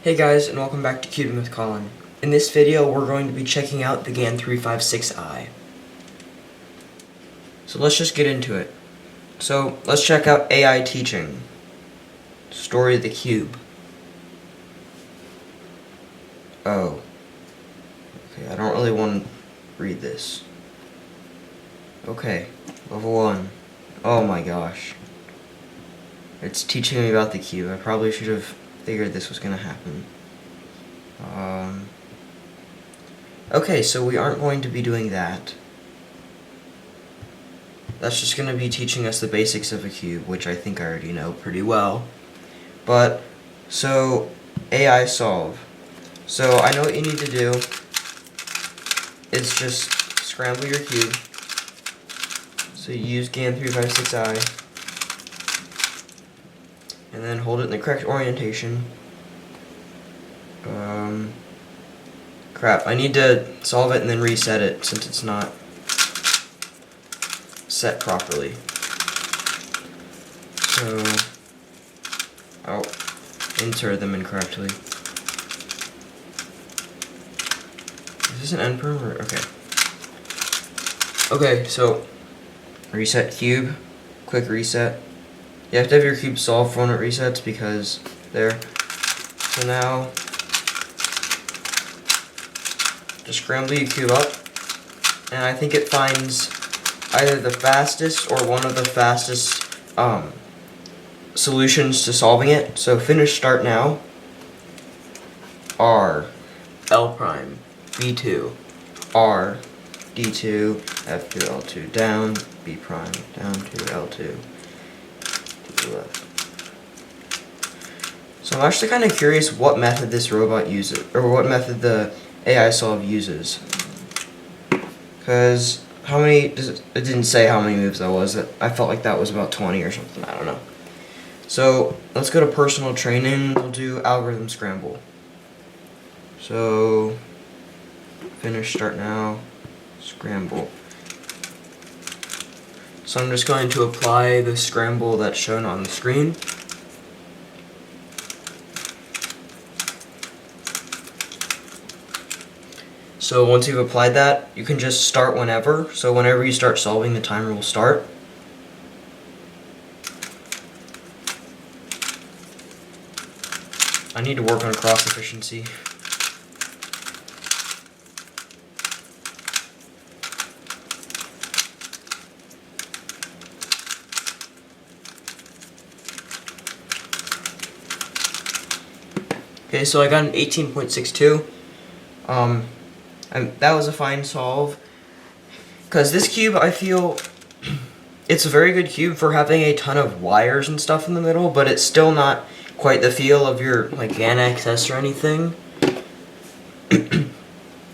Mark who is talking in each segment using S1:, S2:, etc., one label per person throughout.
S1: Hey guys, and welcome back to Cubing with Colin. In this video, we're going to be checking out the GAN I. So let's just get into it. So let's check out AI teaching. Story of the cube. Oh. Okay, I don't really want to read this. Okay, level 1. Oh my gosh. It's teaching me about the cube. I probably should have figured this was going to happen. Okay, so we aren't going to be doing that. That's just going to be teaching us the basics of a cube, which I think I already know pretty well. But, so, AI solve. So, I know what you need to do is just scramble your cube. So, you use GAN I, and then hold it in the correct orientation. Crap, I need to solve it and then reset it since it's not set properly. So, I'll insert them incorrectly. Is this an end perm or, okay. Okay, so, reset cube, quick reset. You have to have your cube solved for when it resets because there. So now, just scramble your cube up, and I think it finds either the fastest or one of the fastest solutions to solving it. So finish start now. R, L prime, B2, R, D2, F2, L2, down, B prime, down to L2. Left. So I'm actually kind of curious what method this robot uses, or what method the AI solve uses. Because how many, it didn't say how many moves that was. I felt like that was about 20 or something, I don't know. So let's go to personal training. We'll do algorithm scramble. So finish start now, scramble. So I'm just going to apply the scramble that's shown on the screen. So once you've applied that, you can just start whenever. So whenever you start solving, the timer will start. I need to work on cross efficiency. Okay, so I got an 18.62. That was a fine solve. Because this cube, I feel, it's a very good cube for having a ton of wires and stuff in the middle, but it's still not quite the feel of your like GAN XS or anything.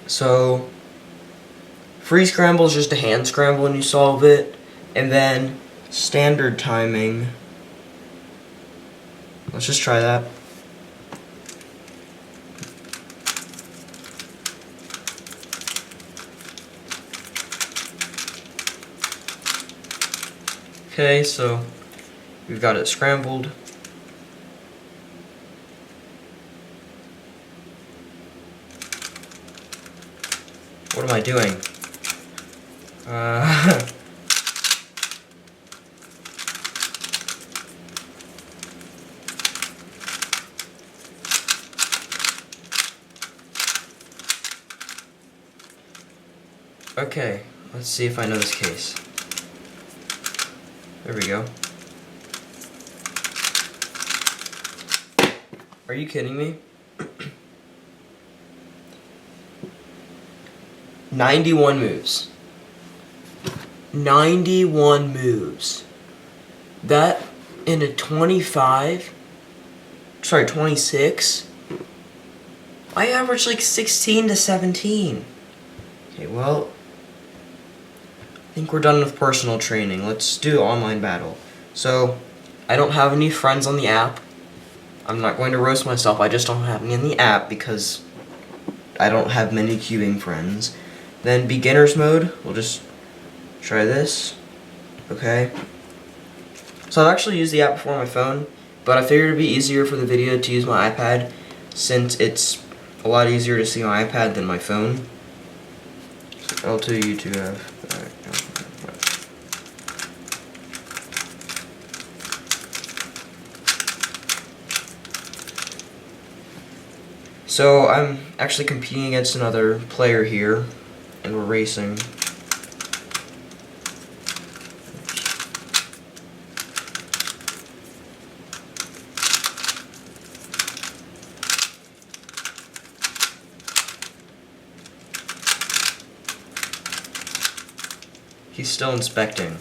S1: So, free scramble is just a hand scramble when you solve it, and then standard timing. Let's just try that. Okay, so we've got it scrambled. What am I doing? Okay, let's see if I know this case. There we go. Are you kidding me? 91 moves. 91 moves. That in a 26. I average like 16 to 17. Okay, well, I think we're done with personal training. Let's do online battle. So, I don't have any friends on the app. I'm not going to roast myself. I just don't have any in the app because I don't have many cubing friends. Then beginner's mode. We'll just try this. Okay. So I've actually used the app before on my phone, but I figured it'd be easier for the video to use my iPad. since it's a lot easier to see on my iPad than my phone. So L2, U2F. So I'm actually competing against another player here, and we're racing. He's still inspecting.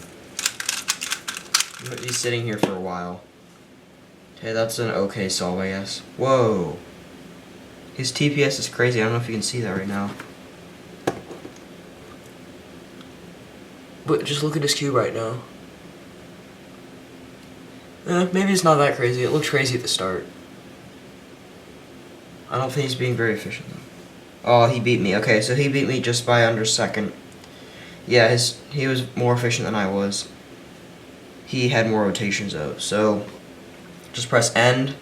S1: He's sitting here for a while. Okay, that's an okay solve, I guess. Whoa. His TPS is crazy. I don't know if you can see that right now. But just look at his cube right now. Maybe it's not that crazy. It looked crazy at the start. I don't think he's being very efficient though. Oh, he beat me. Okay, so he beat me just by under a second. Yeah, he was more efficient than I was. He had more rotations though. So just press end.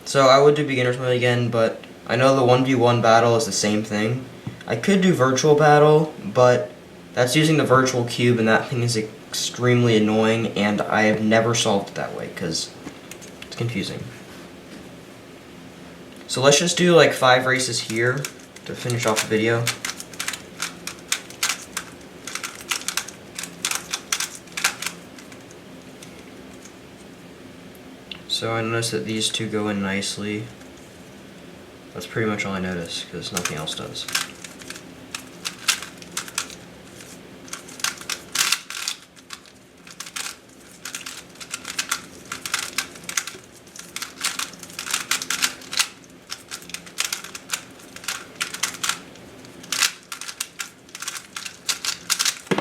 S1: So I would do beginner's mode again, but I know the 1v1 battle is the same thing. I could do virtual battle, but that's using the virtual cube, and that thing is extremely annoying, and I have never solved it that way because it's confusing. So let's just do like 5 races here to finish off the video. So I noticed that these two go in nicely. That's pretty much all I noticed, because nothing else does.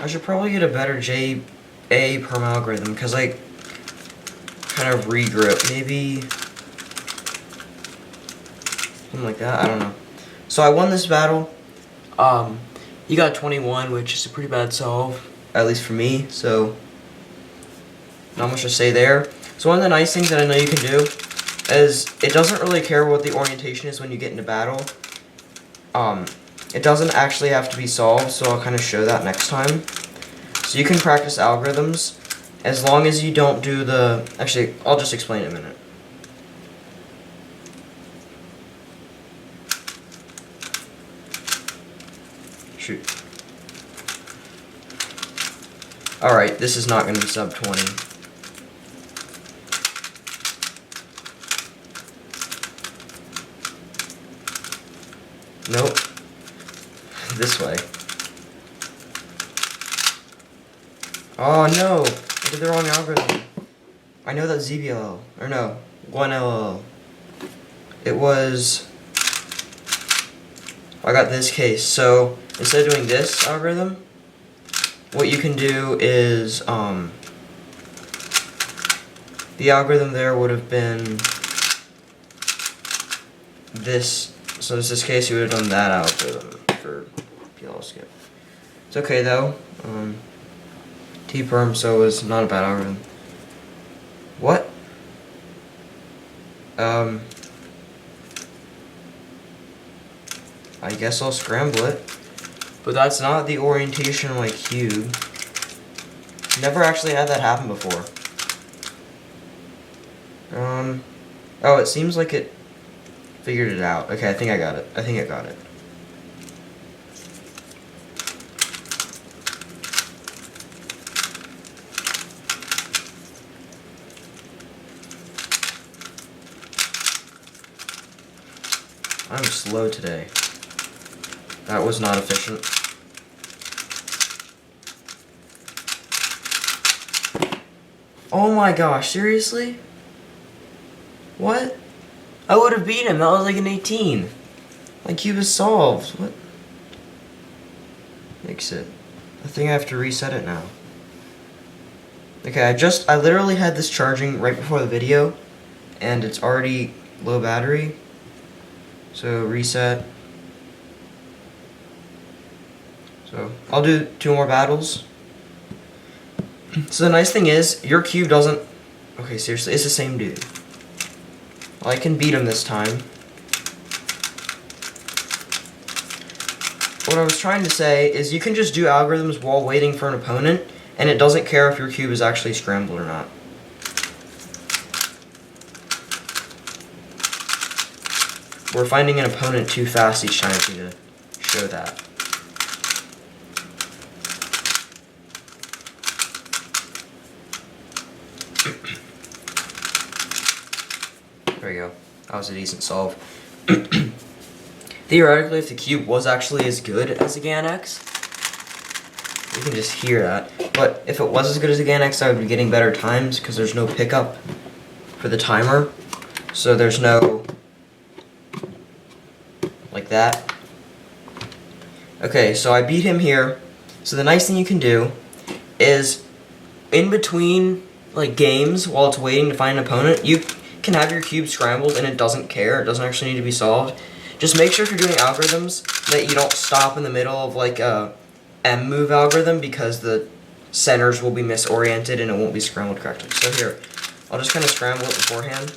S1: I should probably get a better JA perm algorithm, because I kind of regrip, maybe something like that, I don't know. So I won this battle. He got 21, which is a pretty bad solve, at least for me, so not much to say there. So one of the nice things that I know you can do is it doesn't really care what the orientation is when you get into battle. It doesn't actually have to be solved, so I'll kind of show that next time. So you can practice algorithms as long as you don't do the... Actually, I'll just explain it in a minute. Shoot. Alright, this is not going to be sub 20. Nope. This way. Oh no! I did the wrong algorithm. I know that's ZBLL. Or no, 1LL. It was... I got this case. So, instead of doing this algorithm, what you can do is, the algorithm there would have been this. So in this case, you would have done that algorithm for PL skip. It's okay though. T-perm, so it was not a bad algorithm. What? I guess I'll scramble it. But that's not the orientation of my cube. Never actually had that happen before. Oh, it seems like it figured it out. Okay, I think I got it. I think I got it. I'm slow today. That was not efficient. Oh my gosh, seriously? What? I would have beat him. That was like an 18. My cube is solved. What? Fix it. I think I have to reset it now. Okay, I literally had this charging right before the video, and it's already low battery. So reset. So I'll do 2 more battles. So the nice thing is, your cube doesn't... Okay, seriously, it's the same dude. Well, I can beat him this time. what I was trying to say is you can just do algorithms while waiting for an opponent, and it doesn't care if your cube is actually scrambled or not. We're finding an opponent too fast each time for me to show that. There we go. That was a decent solve. Theoretically, if the cube was actually as good as a GAN X, you can just hear that. But if it was as good as a GAN X, I would be getting better times because there's no pickup for the timer. So there's no like that. Okay, so I beat him here. So the nice thing you can do is in between like games while it's waiting to find an opponent, you can have your cube scrambled and it doesn't care. It doesn't actually need to be solved. Just make sure if you're doing algorithms that you don't stop in the middle of like a M move algorithm because the centers will be misoriented and it won't be scrambled correctly. So here, I'll just kind of scramble it beforehand.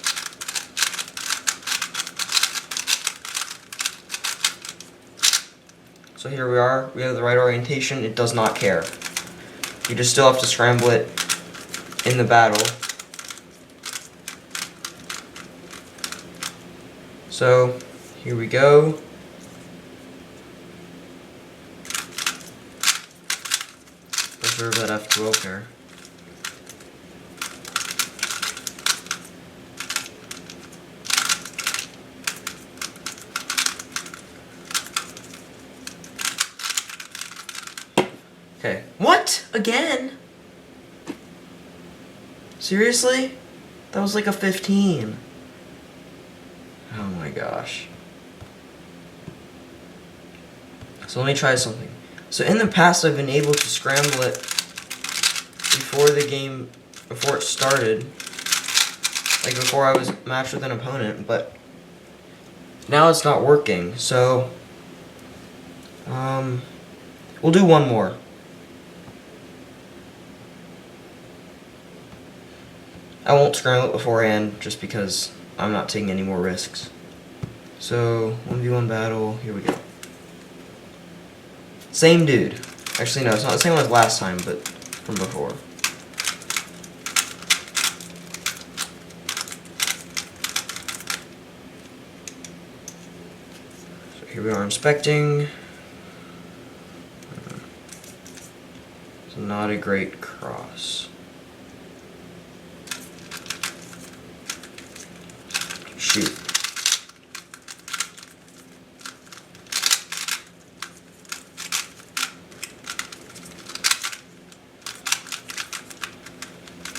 S1: So here we are, we have the right orientation, it does not care. You just still have to scramble it in the battle. So, here we go. Preserve that F12 here. Okay. What? Again? Seriously? That was like a 15. Oh my gosh. So let me try something. So in the past I've been able to scramble it before it started. Like before I was matched with an opponent, but now it's not working. So we'll do one more. I won't scramble it beforehand just because I'm not taking any more risks. So 1v1 battle, here we go. Same dude. Actually no, it's not the same one as last time, but from before. So here we are inspecting. It's not a great cross. Shoot.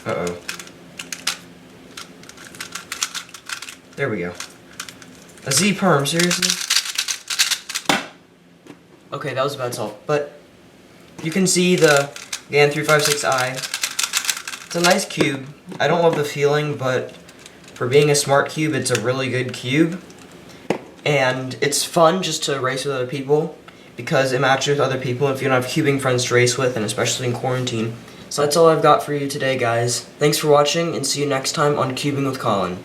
S1: Uh-oh. There we go. A Z perm, seriously? Okay, that was a bad solve, but you can see the GAN 356i. It's a nice cube. I don't love the feeling, but for being a smart cube, it's a really good cube. And it's fun just to race with other people because it matches with other people if you don't have cubing friends to race with, and especially in quarantine. So that's all I've got for you today, guys. Thanks for watching, and see you next time on Cubing with Colin.